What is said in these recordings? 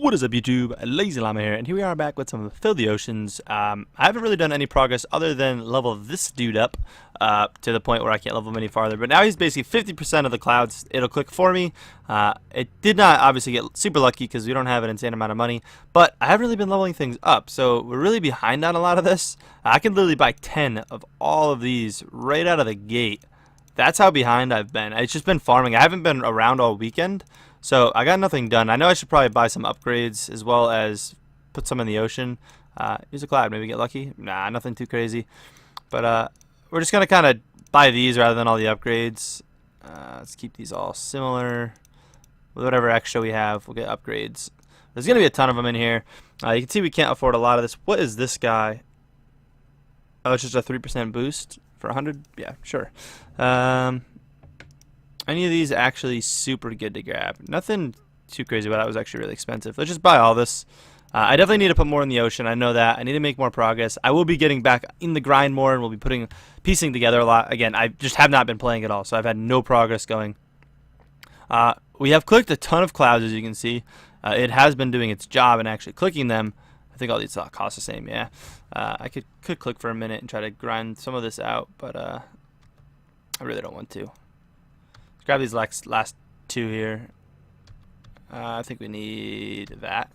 What is up, YouTube? LazeeLlama here, and here we are back with some Fill the Oceans. I haven't really done any progress other than level this dude up to the point where I can't level him any farther. But now he's basically 50% of the clouds. It'll click for me. It did not obviously get super lucky because we don't have an insane amount of money. But I haven't really been leveling things up, so we're really behind on a lot of this. I can literally buy 10 of all of these right out of the gate. That's how behind I've been. It's just been farming. I haven't been around all weekend. So I got nothing done. I know I should probably buy some upgrades as well as put some in the ocean. Use a cloud, maybe get lucky. Nah, nothing too crazy. But we're just gonna kind of buy these rather than all the upgrades. Let's keep these all similar. With whatever extra we have, we'll get upgrades. There's gonna be a ton of them in here. You can see we can't afford a lot of this. What is this guy? Oh, it's just a 3% boost for 100. Yeah, sure. Any of these actually super good to grab. Nothing too crazy about it. It was actually really expensive. Let's just buy all this. I definitely need to put more in the ocean. I know that. I need to make more progress. I will be getting back in the grind more, and we'll be piecing together a lot. Again, I just have not been playing at all, so I've had no progress going. We have clicked a ton of clouds, as you can see. It has been doing its job in actually clicking them. I think all these cost the same, yeah. I could click for a minute and try to grind some of this out, but I really don't want to. Grab these last two here. I think we need that.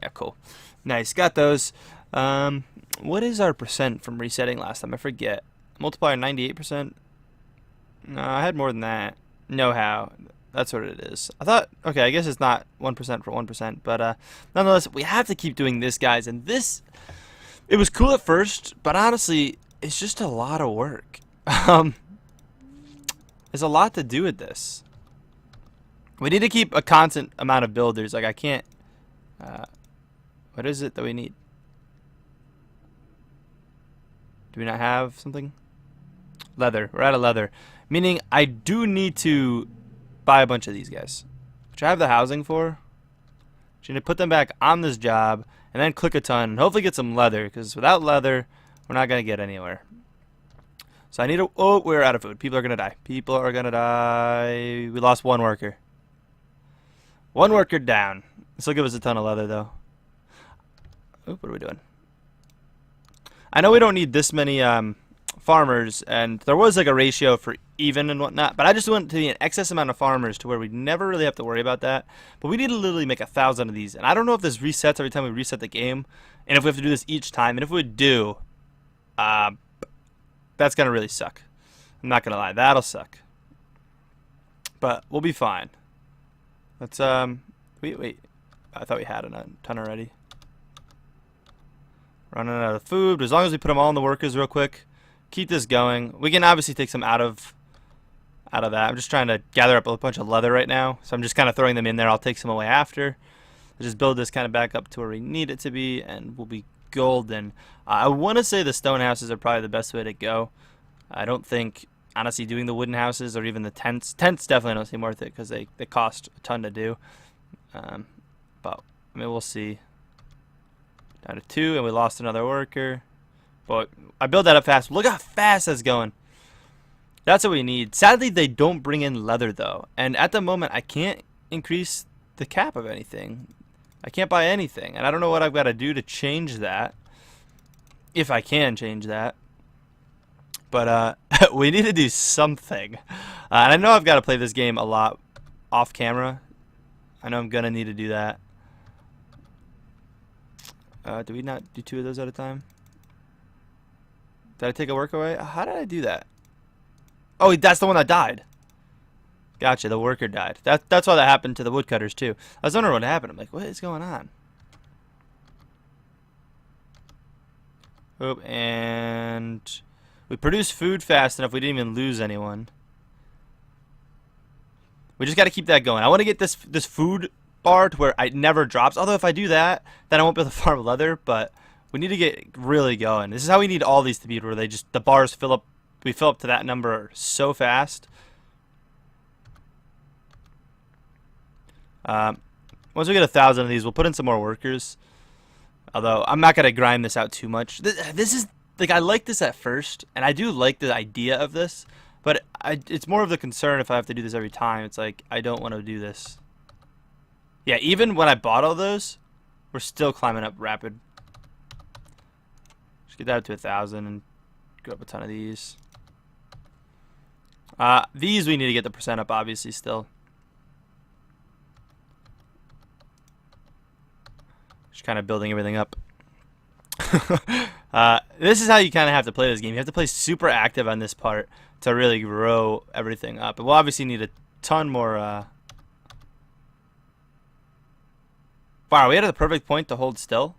Yeah, cool. Nice, got those. What is our percent from resetting last time? I forget. Multiplier 98%? No, I had more than that. Know how. That's what it is. I thought, okay, I guess it's not 1% for 1%, but nonetheless, we have to keep doing this, guys. And this, it was cool at first, but honestly, it's just a lot of work. There's a lot to do with this. We need to keep a constant amount of builders. Like, I can't... what is it that we need? Do we not have something? Leather. We're out of leather. Meaning, I do need to buy a bunch of these guys. Which I have the housing for. Just need to put them back on this job. And then click a ton. And hopefully get some leather. Because without leather, we're not going to get anywhere. So I need to... Oh, we're out of food. People are going to die. People are going to die. We lost one worker. One worker down. This will give us a ton of leather, though. Oh, what are we doing? I know we don't need this many farmers, and there was like a ratio for even and whatnot, but I just want to be an excess amount of farmers to where we never really have to worry about that. But we need to literally make 1,000 of these, and I don't know if this resets every time we reset the game, and if we have to do this each time, and if we do, that's gonna really suck. I'm not gonna lie, that'll suck. But we'll be fine. Let's wait. I thought we had a ton already. Running out of food. But as long as we put them all in the workers real quick, keep this going. We can obviously take some out of that. I'm just trying to gather up a bunch of leather right now, so I'm just kind of throwing them in there. I'll take some away after. I'll just build this kind of back up to where we need it to be, and we'll be golden. I want to say the stone houses are probably the best way to go. I don't think, honestly, doing the wooden houses or even the tents definitely don't seem worth it because they cost a ton to do. But I mean, we'll see. Down to 2, and we lost another worker. But I built that up fast. Look how fast that's going. That's what we need. Sadly, they don't bring in leather though, and at the moment, I can't increase the cap of anything. I can't buy anything, and I don't know what I've got to do to change that. If I can change that. But we need to do something. And I know I've got to play this game a lot off camera. I know I'm going to need to do that. Do we not do 2 of those at a time? Did I take a work away? How did I do that? Oh, that's the one that died. Gotcha, the worker died. That's why that happened to the woodcutters too. I was wondering what happened. I'm like, what is going on? Oh, and we produced food fast enough. We didn't even lose anyone. We just got to keep that going. I want to get this food bar to where it never drops. Although if I do that, then I won't be able to farm leather. But we need to get really going. This is how we need all these to be, where the bars fill up. We fill up to that number so fast. Once we get 1,000 of these, we'll put in some more workers. Although I'm not gonna grind this out too much. This is like, I like this at first, and I do like the idea of this, but it's more of the concern if I have to do this every time. It's like I don't want to do this. Yeah, even when I bought all those, we're still climbing up rapid. Just get that up to 1,000 and go up a ton of these. These we need to get the percent up, obviously, still. Just kind of building everything up. This is how you kind of have to play this game. You have to play super active on this part to really grow everything up. And we'll obviously need a ton more. Wow, are we at the perfect point to hold still?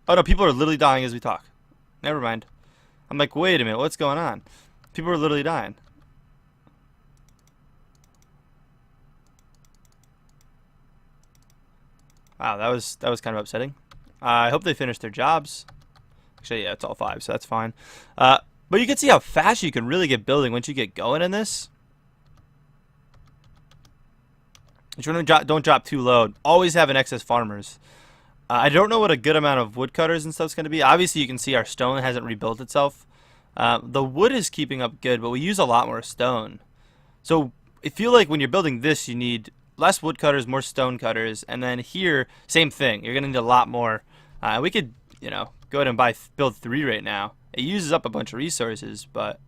Oh no, people are literally dying as we talk. Never mind. I'm like, wait a minute, what's going on? People are literally dying. Wow, that was kind of upsetting. I hope they finished their jobs. Actually, yeah, it's all 5, so that's fine. But you can see how fast you can really get building once you get going in this. Don't drop too low. Always have an excess farmers. I don't know what a good amount of woodcutters and stuff is going to be. Obviously, you can see our stone hasn't rebuilt itself. The wood is keeping up good, but we use a lot more stone. So I feel like when you're building this, you need less woodcutters, more stone cutters, and then here, same thing. You're going to need a lot more. We could, you know, go ahead and build 3 right now. It uses up a bunch of resources, but...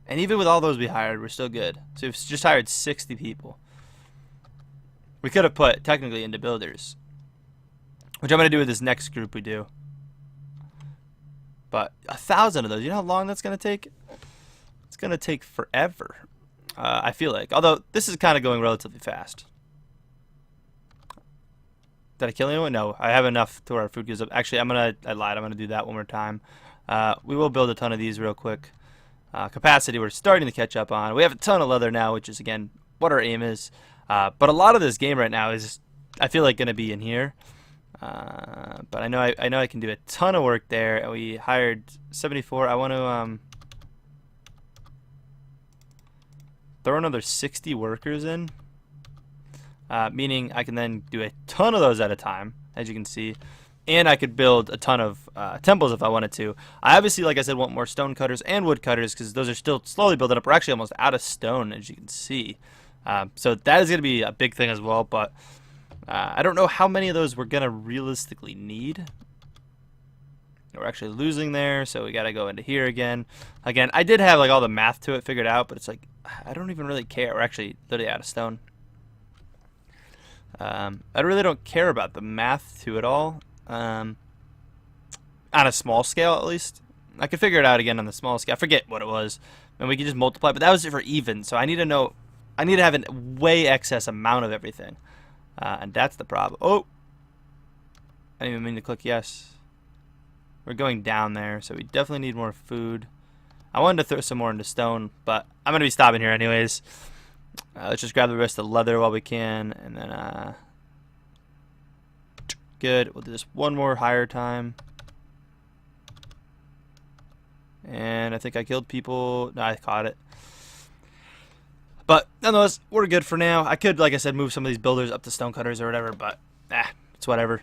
And even with all those we hired, we're still good. So we've just hired 60 people. We could have put, technically, into builders. Which I'm going to do with this next group we do. But 1,000 of those, you know how long that's going to take? It's going to take forever. I feel like. Although, this is kind of going relatively fast. Did I kill anyone? No, I have enough to where our food goes up. Actually, I lied. I'm going to do that one more time. We will build a ton of these real quick. Capacity we're starting to catch up on. We have a ton of leather now, which is, again, what our aim is. But a lot of this game right now is, I feel like, going to be in here. But I know I can do a ton of work there. And we hired 74. I want to throw another 60 workers in. Meaning I can then do a ton of those at a time, as you can see. And I could build a ton of temples if I wanted to. I obviously, like I said, want more stone cutters and wood cutters because those are still slowly building up. We're actually almost out of stone, as you can see. So that is going to be a big thing as well. But I don't know how many of those we're going to realistically need. We're actually losing there, so we got to go into here again. Again, I did have like all the math to it figured out, but it's like, I don't even really care. We're actually literally out of stone. I really don't care about the math to it all. On a small scale, at least. I could figure it out again on the small scale. I forget what it was. And we could just multiply. But that was for even. So I need to know. I need to have a way excess amount of everything. And that's the problem. Oh! I didn't even mean to click yes. We're going down there. So we definitely need more food. I wanted to throw some more into stone. But I'm going to be stopping here anyways. Let's just grab the rest of the leather while we can. And then... Good. We'll do this one more higher time. And I think I killed people. No, I caught it. But nonetheless, we're good for now. I could, like I said, move some of these builders up to stonecutters or whatever, but it's whatever.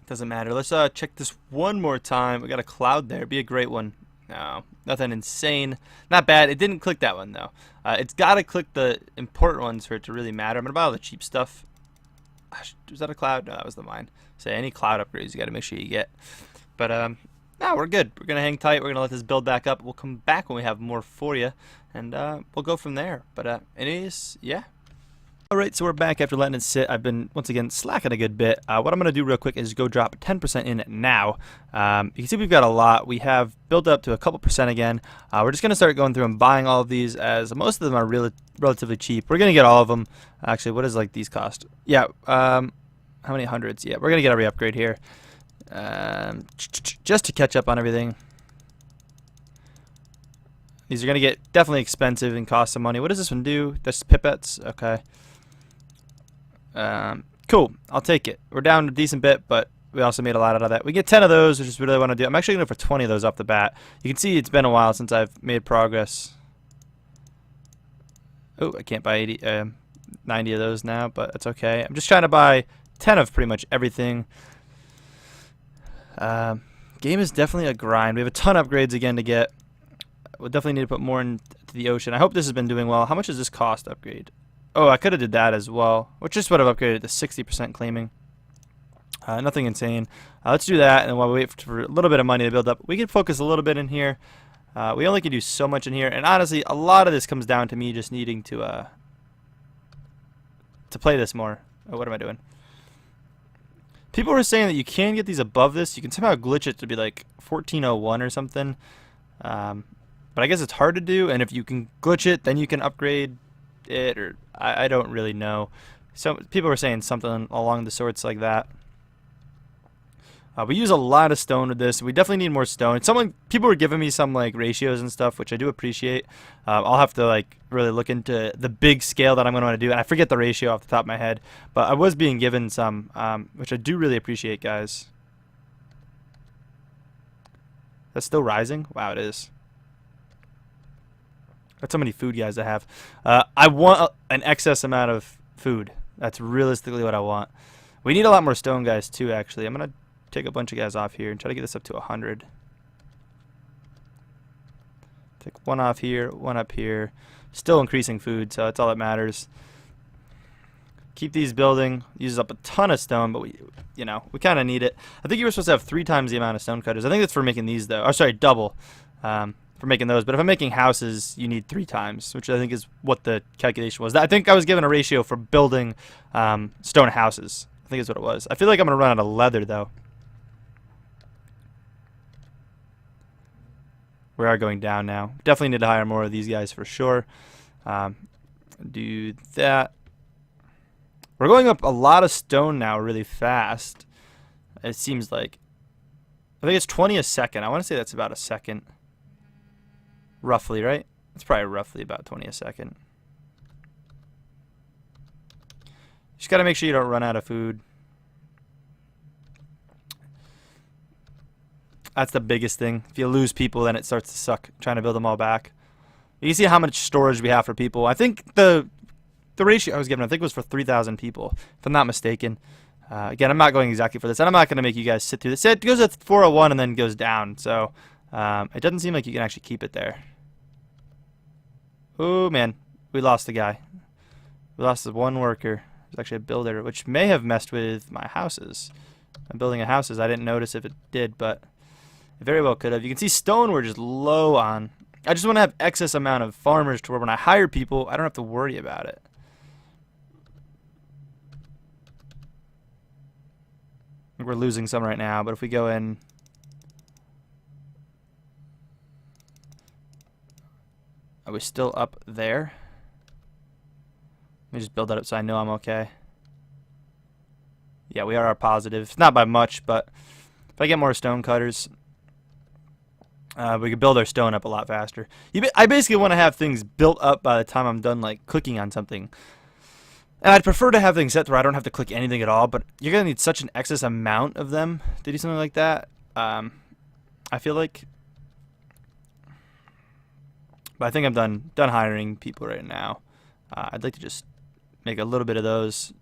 Doesn't matter. Let's check this one more time. We got a cloud there. Be a great one. No, nothing insane. Not bad. It didn't click that one, though. It's got to click the important ones for it to really matter. I'm going to buy all the cheap stuff. Was that a cloud? No, that was the mine. So any cloud upgrades you got to make sure you get. But no, we're good. We're gonna hang tight. We're gonna let this build back up. We'll come back when we have more for you, and we'll go from there. But anyways, yeah. All right, so we're back after letting it sit. I've been once again slacking a good bit. What I'm gonna do real quick is go drop 10% in now. You can see we've got a lot. We have built up to a couple percent again. We're just gonna start going through and buying all of these, as most of them are really relatively cheap. We're gonna get all of them. Actually, what does like these cost? Yeah. How many hundreds? Yeah, we're gonna get every upgrade here. Just to catch up on everything. These are gonna get definitely expensive and cost some money. What does this one do? That's pipettes. Okay. Cool. I'll take it. We're down a decent bit, but we also made a lot out of that. We get 10 of those, which is what I really want to do. I'm actually going to go for 20 of those off the bat. You can see it's been a while since I've made progress. Oh, I can't buy 90 of those now, but that's okay. I'm just trying to buy 10 of pretty much everything. Game is definitely a grind. We have a ton of upgrades again to get. We'll definitely need to put more into to the ocean. I hope this has been doing well. How much does this cost upgrade? Oh, I could have did that as well, which just would have upgraded to 60% claiming. Nothing insane. Let's do that, and while we wait for a little bit of money to build up, we can focus a little bit in here. We only can do so much in here, and honestly, a lot of this comes down to me just needing to play this more. Oh, what am I doing? People were saying that you can get these above this. You can somehow glitch it to be like 1401 or something. But I guess it's hard to do, and if you can glitch it, then you can upgrade it, or I don't really know. Some people were saying something along the sorts like that. We use a lot of stone with this. We definitely need more stone. People were giving me some like ratios and stuff, which I do appreciate. I'll have to like really look into the big scale that I'm going to want to do, and I forget the ratio off the top of my head. But I was being given some, which I do really appreciate, guys. That's still rising? Wow, it is. That's how many food guys I have. I want an excess amount of food. That's realistically what I want. We need a lot more stone guys too, actually. I'm going to take a bunch of guys off here and try to get this up to 100. Take one off here, one up here. Still increasing food, so that's all that matters. Keep these building. Uses up a ton of stone, but we kind of need it. I think you were supposed to have 3 times the amount of stone cutters. I think that's for making these though. Oh, sorry, double. For making those. But if I'm making houses, you need 3 times, which I think is what the calculation was. I think I was given a ratio for building stone houses. I think is what it was. I feel like I'm going to run out of leather though. We are going down now. Definitely need to hire more of these guys for sure. Do that. We're going up a lot of stone now really fast. It seems like. I think it's 20 a second. I want to say that's about a second. Roughly, right? It's probably roughly about 20 a second. Just got to make sure you don't run out of food. That's the biggest thing. If you lose people, then it starts to suck trying to build them all back. You can see how much storage we have for people. I think the ratio I was given, I think, was for 3,000 people, if I'm not mistaken. Again, I'm not going exactly for this, and I'm not going to make you guys sit through this. It goes at 401 and then goes down, so it doesn't seem like you can actually keep it there. Oh, man. We lost the guy. We lost the one worker. There's actually a builder, which may have messed with my houses. I'm building a houses. I didn't notice if it did, but it very well could have. You can see stone we're just low on. I just want to have excess amount of farmers to where when I hire people, I don't have to worry about it. I think we're losing some right now, but if we go in... Are we still up there? Let me just build that up so I know I'm okay. Yeah, we are positive. Not by much, but if I get more stone cutters... we could build our stone up a lot faster. I basically want to have things built up by the time I'm done like clicking on something. And I'd prefer to have things set where I don't have to click anything at all, but you're going to need such an excess amount of them to do something like that. I feel like... But I think I'm done hiring people right now. I'd like to just make a little bit of those.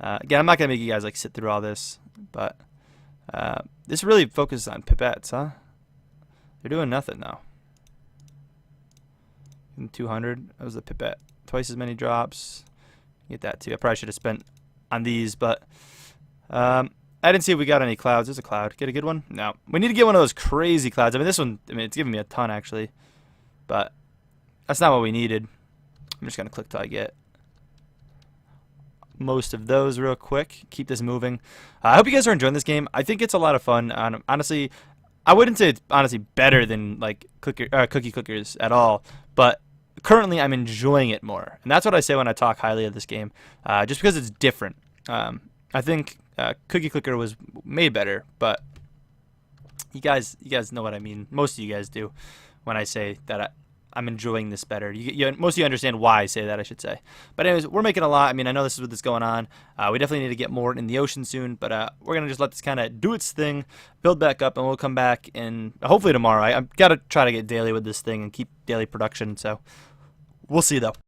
Again, I'm not going to make you guys like sit through all this, but this really focuses on pipettes, huh? They're doing nothing though. 200. That was the pipette. Twice as many drops. Get that too. I probably should have spent on these, but I didn't see if we got any clouds. There's a cloud. Get a good one? No. We need to get one of those crazy clouds. I mean, this one. I mean, it's giving me a ton actually, but that's not what we needed. I'm just gonna click till I get most of those real quick. Keep this moving. I hope you guys are enjoying this game. I think it's a lot of fun. Honestly. I wouldn't say it's honestly better than like cookie clickers at all, but currently I'm enjoying it more, and that's what I say when I talk highly of this game, just because it's different. I think cookie clicker was made better, but you guys know what I mean. Most of you guys do when I say that I'm enjoying this better. Most of you understand why I say that, I should say. But anyways, we're making a lot. I mean, I know this is what's going on. We definitely need to get more in the ocean soon, but we're going to just let this kind of do its thing, build back up, and we'll come back and hopefully tomorrow. I've got to try to get daily with this thing and keep daily production, so we'll see though.